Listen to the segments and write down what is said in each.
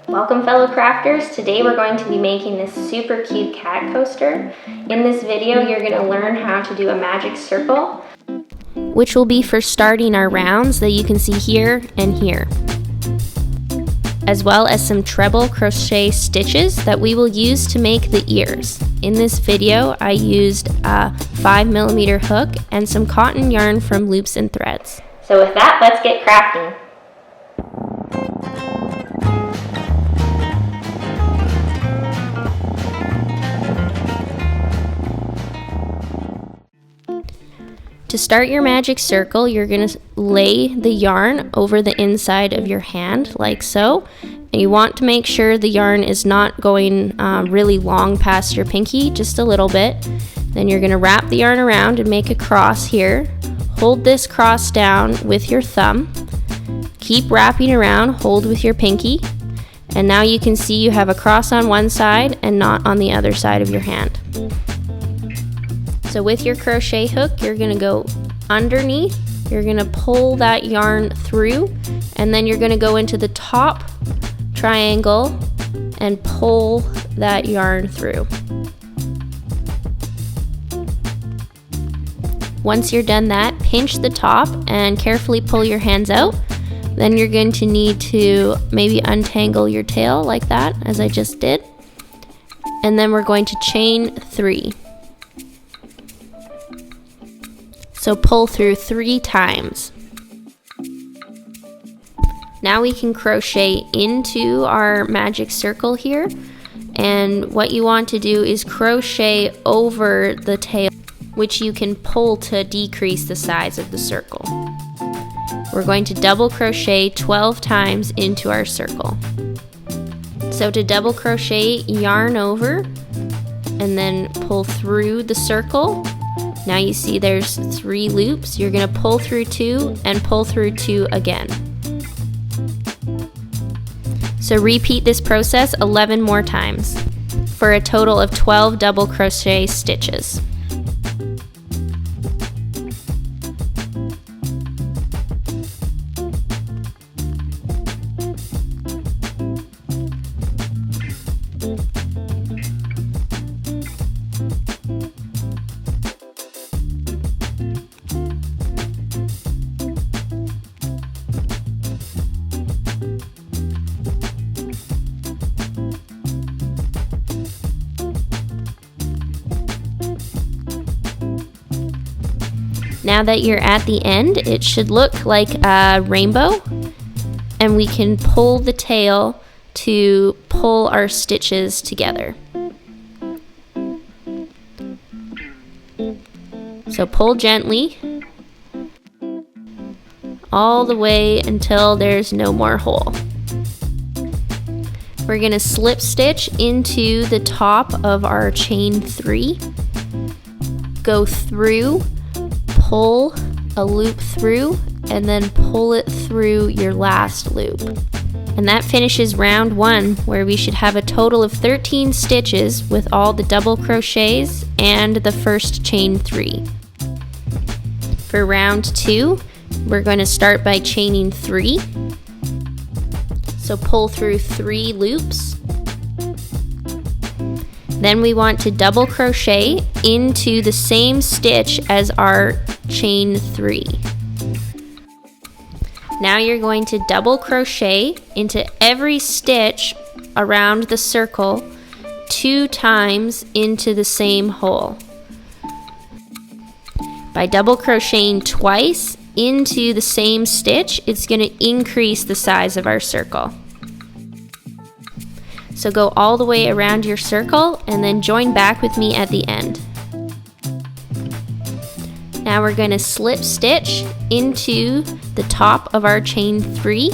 Welcome fellow crafters. Today we're going to be making this super cute cat coaster. In this video you're going to learn how to do a magic circle, which will be for starting our rounds that you can see here and here, as well as some treble crochet stitches that we will use to make the ears. In this video I used a 5mm hook and some cotton yarn from Loops and Threads. So with that, let's get crafting. To start your magic circle, you're going to lay the yarn over the inside of your hand, like so. And you want to make sure the yarn is not going really long past your pinky, just a little bit. Then you're going to wrap the yarn around and make a cross here. Hold this cross down with your thumb. Keep wrapping around, hold with your pinky. And now you can see you have a cross on one side and not on the other side of your hand. So with your crochet hook, you're going to go underneath, you're going to pull that yarn through, and then you're going to go into the top triangle and pull that yarn through. Once you're done that, pinch the top and carefully pull your hands out. Then you're going to need to maybe untangle your tail like that, as I just did. And then we're going to chain 3. So pull through 3 times. Now we can crochet into our magic circle here, and what you want to do is crochet over the tail, which you can pull to decrease the size of the circle. We're going to double crochet 12 times into our circle. So to double crochet, yarn over and then pull through the circle. Now you see there's 3 loops. You're going to pull through 2 and pull through 2 again. So repeat this process 11 more times for a total of 12 double crochet stitches. Now that you're at the end, it should look like a rainbow, and we can pull the tail to pull our stitches together. So pull gently all the way until there's no more hole. We're going to slip stitch into the top of our chain 3, go through, pull a loop through, and then pull it through your last loop. And that finishes round 1, where we should have a total of 13 stitches with all the double crochets and the first chain 3. For round 2, we're going to start by chaining 3. So pull through 3 loops. Then we want to double crochet into the same stitch as our chain 3. Now you're going to double crochet into every stitch around the circle 2 times into the same hole. By double crocheting twice into the same stitch, it's going to increase the size of our circle. So go all the way around your circle and then join back with me at the end. Now we're going to slip stitch into the top of our chain 3.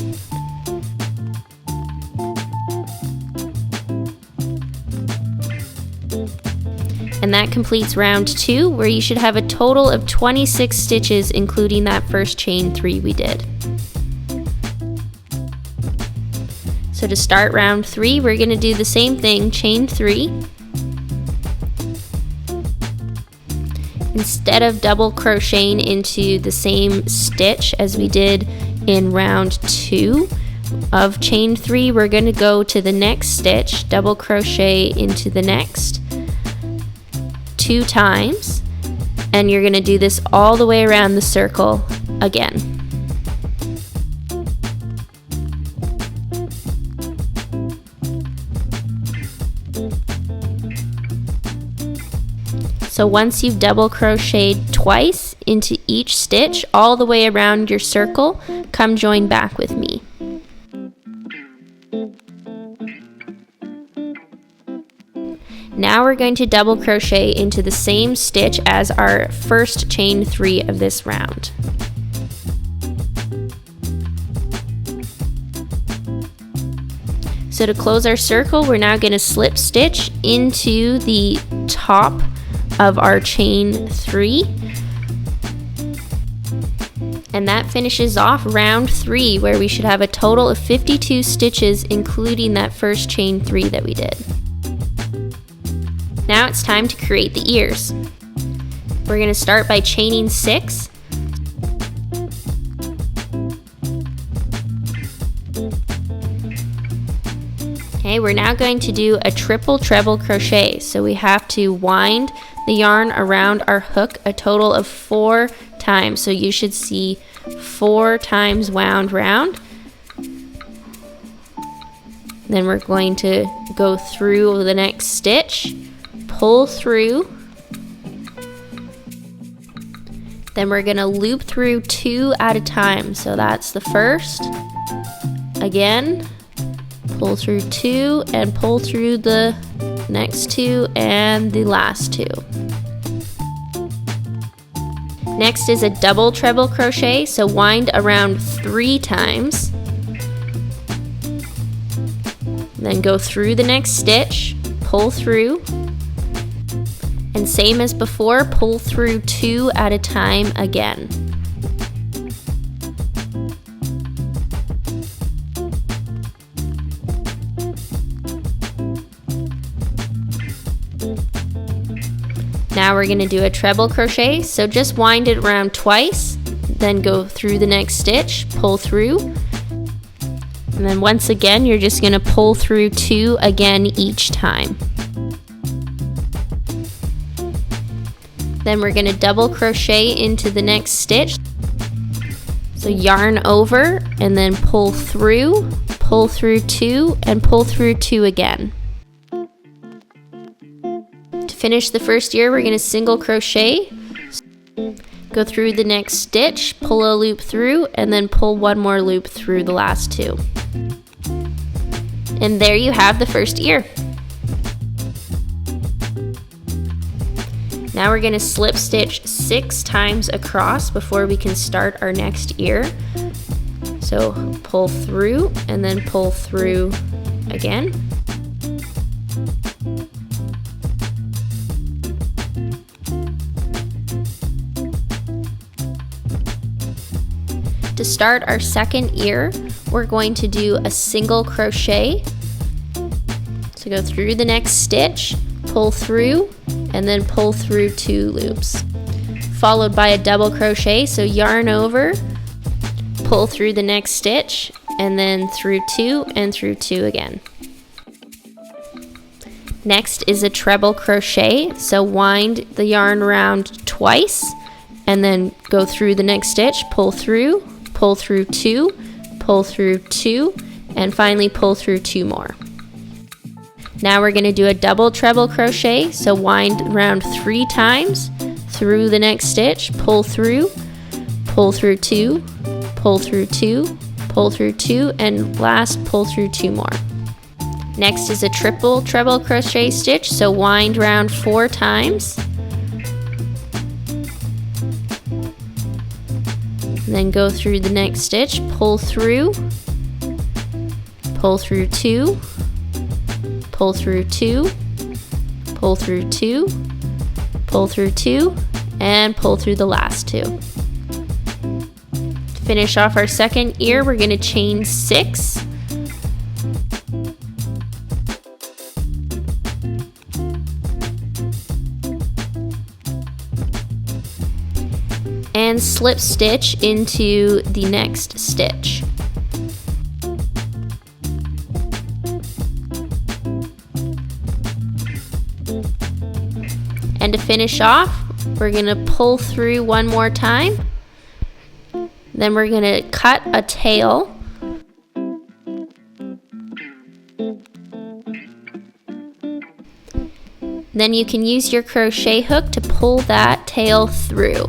And that completes round 2, where you should have a total of 26 stitches, including that first chain 3 we did. So to start round 3, we're going to do the same thing, chain 3. Instead of double crocheting into the same stitch as we did in round 2, of chain 3, we're going to go to the next stitch, double crochet into the next 2 times, and you're going to do this all the way around the circle again. So once you've double crocheted twice into each stitch all the way around your circle, come join back with me. Now we're going to double crochet into the same stitch as our first chain 3 of this round. So to close our circle, we're now going to slip stitch into the top of our chain 3, and that finishes off round 3, where we should have a total of 52 stitches, including that first chain 3 that we did. Now it's time to create the ears. We're going to start by chaining 6. Okay, we're now going to do a triple treble crochet. So we have to wind the yarn around our hook a total of 4 times. So you should see 4 times wound round. Then we're going to go through the next stitch, pull through. Then we're going to loop through 2 at a time. So that's the first. Again, pull through 2 and pull through the next 2 and the last 2. Next is a double treble crochet, so wind around 3 times. Then go through the next stitch, pull through, and same as before, pull through 2 at a time again. Now we're going to do a treble crochet, so just wind it around twice, then go through the next stitch, pull through, and then once again you're just going to pull through 2 again each time. Then we're going to double crochet into the next stitch, so yarn over and then pull through 2 and pull through 2 again. Finish the first ear, we're going to single crochet, go through the next stitch, pull a loop through, and then pull 1 more loop through the last 2. And there you have the first ear. Now we're going to slip stitch 6 times across before we can start our next ear. So pull through and then pull through again. To start our second ear, we're going to do a single crochet. So go through the next stitch, pull through, and then pull through 2 loops. Followed by a double crochet, so yarn over, pull through the next stitch, and then through 2 and through 2 again. Next is a treble crochet, so wind the yarn around twice, and then go through the next stitch, pull through 2, pull through 2, and finally pull through 2 more. Now we're going to do a double treble crochet, so wind around 3 times through the next stitch, pull through 2, pull through 2, pull through 2, and last pull through 2 more. Next is a triple treble crochet stitch, so wind around 4 times. Then go through the next stitch, pull through 2, pull through 2, pull through 2, pull through 2, and pull through the last 2. To finish off our second ear, we're going to chain 6. And slip stitch into the next stitch. then to finish off, we're gonna pull through one more time. Then we're gonna cut a tail. Then you can use your crochet hook to pull that tail through.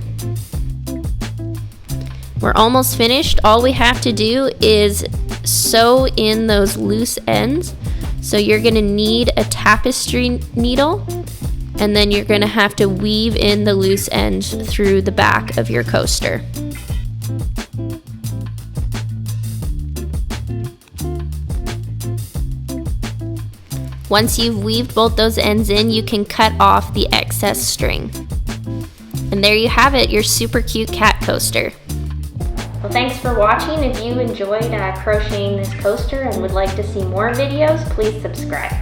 We're almost finished. All we have to do is sew in those loose ends. So you're gonna need a tapestry needle, and then you're gonna have to weave in the loose end through the back of your coaster. Once you've weaved both those ends in, you can cut off the excess string. And there you have it, your super cute cat coaster. Well, thanks for watching. If you enjoyed crocheting this coaster and would like to see more videos, please subscribe.